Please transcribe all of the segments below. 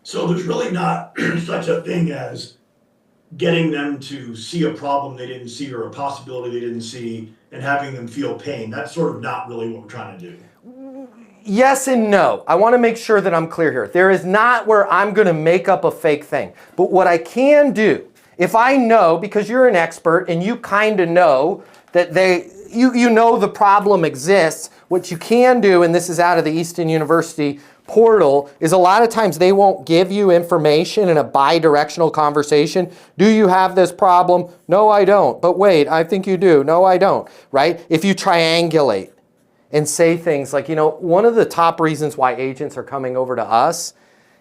So there's really not such a thing as getting them to see a problem they didn't see or a possibility they didn't see and having them feel pain. That's sort of not really what we're trying to do. Yes and no. I want to make sure that I'm clear here. There is not where I'm going to make up a fake thing. But what I can do, if I know, because you're an expert and you kind of know that you know the problem exists, what you can do, and this is out of the Easton University portal, is a lot of times they won't give you information in a bi-directional conversation. Do you have this problem? No, I don't. But wait, I think you do. No, I don't. Right? If you triangulate and say things like, one of the top reasons why agents are coming over to us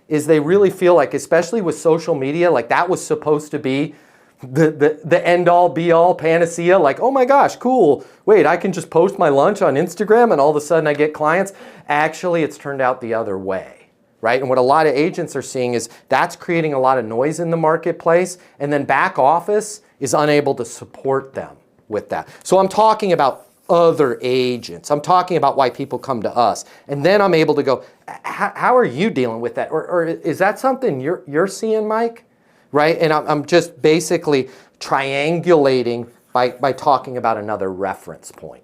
is they really feel like, especially with social media, like that was supposed to be the end-all, be-all panacea. Like, oh my gosh, cool. Wait, I can just post my lunch on Instagram and all of a sudden I get clients. Actually, it's turned out the other way, right? And what a lot of agents are seeing is that's creating a lot of noise in the marketplace, and then back office is unable to support them with that. So I'm talking about other agents. I'm talking about why people come to us. And then I'm able to go, how are you dealing with that? Or is that something you're seeing, Mike? Right? And I'm just basically triangulating by talking about another reference point.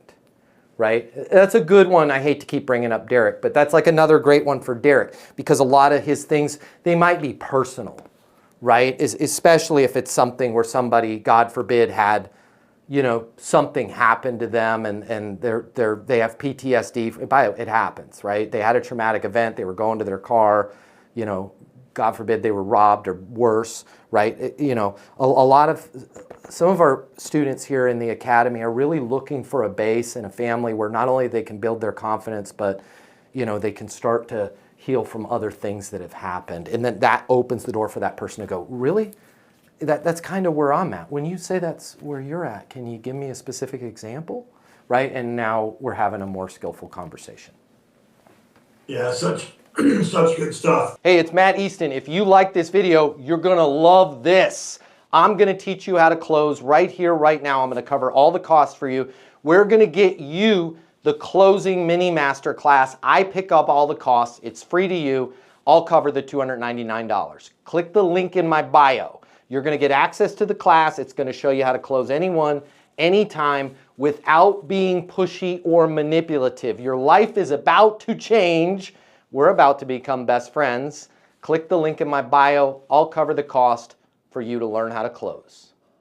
Right? That's a good one. I hate to keep bringing up Derek, but that's like another great one for Derek, because a lot of his things, they might be personal, right? Especially if it's something where somebody, God forbid, had something happened to them and they have PTSD. It happens, right? They had a traumatic event. They were going to their car, God forbid they were robbed or worse, right? Some of our students here in the academy are really looking for a base and a family where not only they can build their confidence, but, they can start to heal from other things that have happened. And then that opens the door for that person to go, really? That's kind of where I'm at. When you say that's where you're at, can you give me a specific example? Right? And now we're having a more skillful conversation. Yeah, such good stuff. Hey, it's Matt Easton. If you like this video, you're going to love this. I'm going to teach you how to close right here, right now. I'm going to cover all the costs for you. We're going to get you the closing mini masterclass. I pick up all the costs. It's free to you. I'll cover the $299. Click the link in my bio. You're going to get access to the class. It's going to show you how to close anyone, anytime, without being pushy or manipulative. Your life is about to change. We're about to become best friends. Click the link in my bio. I'll cover the cost for you to learn how to close.